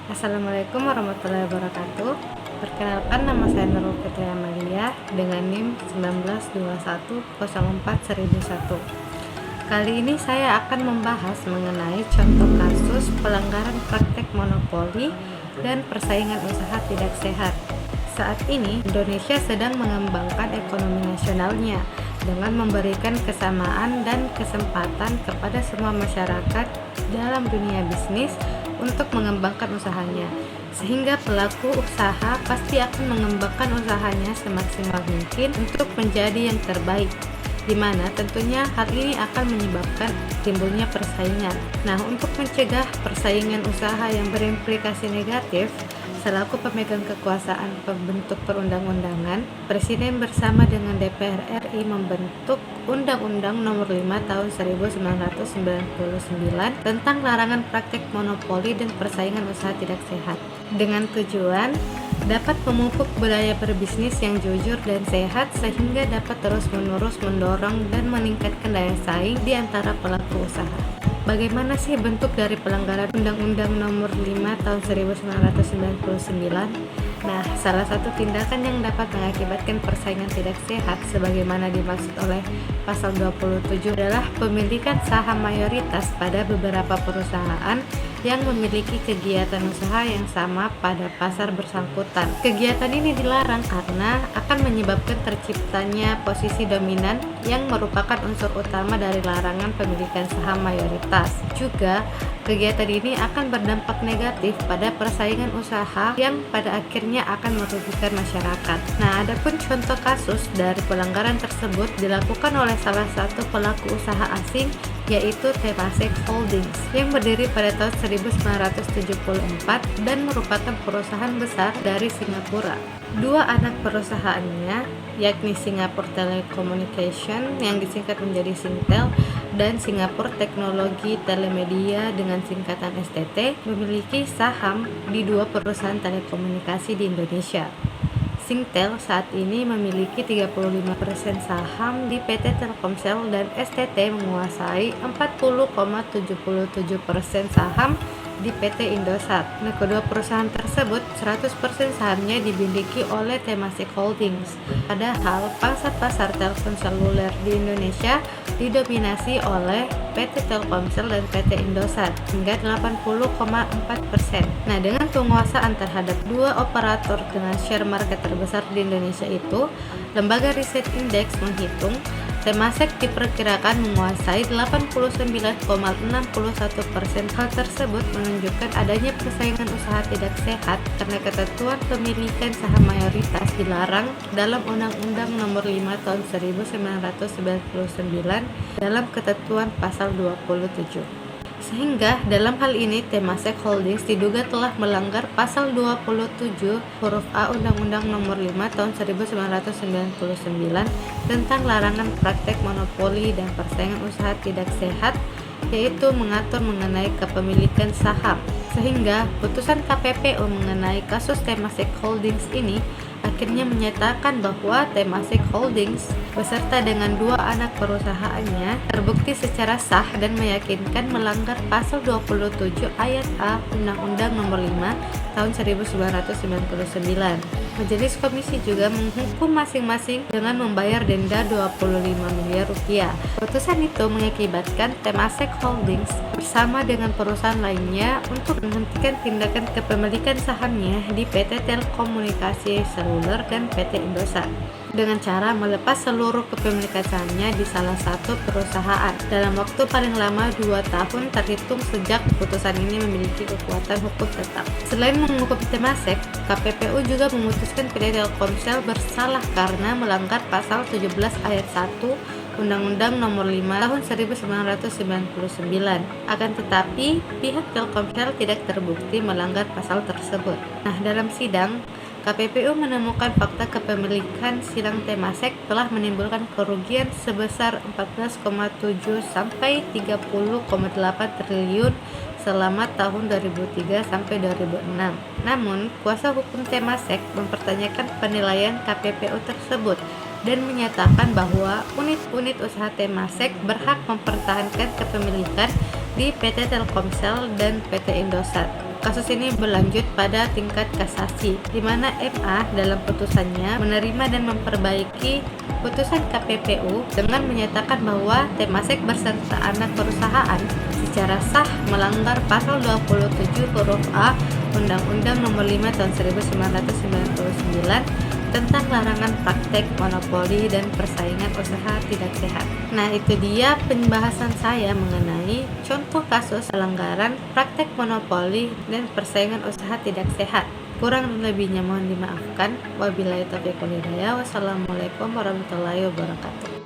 Assalamualaikum warahmatullahi wabarakatuh. Perkenalkan, nama saya Nurul Fitri Amalia dengan NIM 1921041001. Kali ini saya akan membahas mengenai contoh kasus pelanggaran praktek monopoli dan persaingan usaha tidak sehat. Saat ini, Indonesia sedang mengembangkan ekonomi nasionalnya dengan memberikan kesamaan dan kesempatan kepada semua masyarakat dalam dunia bisnis untuk mengembangkan usahanya, sehingga pelaku usaha pasti akan mengembangkan usahanya semaksimal mungkin untuk menjadi yang terbaik, di mana tentunya hal ini akan menyebabkan timbulnya persaingan. Nah, untuk mencegah persaingan usaha yang berimplikasi negatif, selaku pemegang kekuasaan pembentuk perundang-undangan, Presiden bersama dengan DPR RI membentuk Undang-Undang Nomor 5 Tahun 1999 tentang larangan praktik monopoli dan persaingan usaha tidak sehat, dengan tujuan dapat memupuk budaya berbisnis yang jujur dan sehat sehingga dapat terus-menerus mendorong dan meningkatkan daya saing di antara pelaku usaha. Bagaimana sih bentuk dari pelanggaran Undang-Undang Nomor 5 Tahun 1999? Nah, salah satu tindakan yang dapat mengakibatkan persaingan tidak sehat sebagaimana dimaksud oleh Pasal 27 adalah pemilikan saham mayoritas pada beberapa perusahaan yang memiliki kegiatan usaha yang sama pada pasar bersangkutan. Kegiatan ini dilarang karena akan menyebabkan terciptanya posisi dominan yang merupakan unsur utama dari larangan pemilikan saham mayoritas. Juga, kegiatan ini akan berdampak negatif pada persaingan usaha yang pada akhirnya akan merugikan masyarakat. Nah, adapun contoh kasus dari pelanggaran tersebut dilakukan oleh salah satu pelaku usaha asing, yaitu Temasek Holdings yang berdiri pada tahun 1974 dan merupakan perusahaan besar dari Singapura. Dua anak perusahaannya, yakni Singapore Telecommunication yang disingkat menjadi Singtel dan Singapore Teknologi Telemedia dengan singkatan STT, memiliki saham di dua perusahaan telekomunikasi di Indonesia. Singtel saat ini memiliki 35% saham di PT Telkomsel dan STT menguasai 40,77% saham di PT Indosat. Nah, kedua perusahaan tersebut 100% sahamnya dimiliki oleh Temasek Holdings. Padahal pangsa pasar telepon seluler di Indonesia didominasi oleh PT Telkomsel dan PT Indosat hingga 80,4%. Nah, dengan penguasaan terhadap dua operator dengan share market terbesar di Indonesia itu, lembaga riset indeks menghitung Temasek diperkirakan menguasai 89,61%. Hal tersebut menunjukkan adanya persaingan usaha tidak sehat karena ketentuan pemilikan saham mayoritas dilarang dalam Undang-Undang Nomor 5 Tahun 1999 dalam ketentuan pasal 27. Sehingga dalam hal ini Temasek Holdings diduga telah melanggar pasal 27 huruf A Undang-Undang Nomor 5 Tahun 1999 tentang larangan praktek monopoli dan persaingan usaha tidak sehat, yaitu mengatur mengenai kepemilikan saham. Sehingga putusan KPPU mengenai kasus Temasek Holdings ini akhirnya menyatakan bahwa Temasek Holdings beserta dengan dua anak perusahaannya terbukti secara sah dan meyakinkan melanggar pasal 27 ayat A Undang-Undang Nomor 5 Tahun 1999. Majelis Komisi juga menghukum masing-masing dengan membayar denda 25 miliar rupiah. Putusan itu mengakibatkan Temasek Holdings bersama dengan perusahaan lainnya untuk menghentikan tindakan kepemilikan sahamnya di PT Telekomunikasi Seluler dan PT Indosat dengan cara melepas seluruh kepemilikan sahamnya di salah satu perusahaan dalam waktu paling lama 2 tahun terhitung sejak putusan ini memiliki kekuatan hukum tetap. Selain menghukum Temasek, KPPU juga memutuskan PT Telkomsel bersalah karena melanggar pasal 17 ayat 1 Undang-Undang Nomor 5 Tahun 1999. Akan tetapi, pihak Telkomsel tidak terbukti melanggar pasal tersebut. Nah, dalam sidang, KPPU menemukan fakta kepemilikan silang Temasek telah menimbulkan kerugian sebesar 14,7 sampai 30,8 triliun selama tahun 2003 sampai 2006. Namun, kuasa hukum Temasek mempertanyakan penilaian KPPU tersebut dan menyatakan bahwa unit-unit usaha Temasek berhak mempertahankan kepemilikan di PT Telkomsel dan PT Indosat. kasus ini berlanjut pada tingkat kasasi, di mana MA dalam putusannya menerima dan memperbaiki putusan KPPU dengan menyatakan bahwa Temasek berserta anak perusahaan secara sah melanggar pasal 27 huruf A Undang-Undang Nomor 5 Tahun 1999 tentang larangan praktek monopoli dan persaingan usaha tidak sehat. Nah, itu dia pembahasan saya mengenai contoh kasus pelanggaran praktek monopoli dan persaingan usaha tidak sehat. Kurang dan lebihnya mohon dimaafkan. Wabillahi taufiq wal hidayah. Wassalamualaikum warahmatullahi wabarakatuh.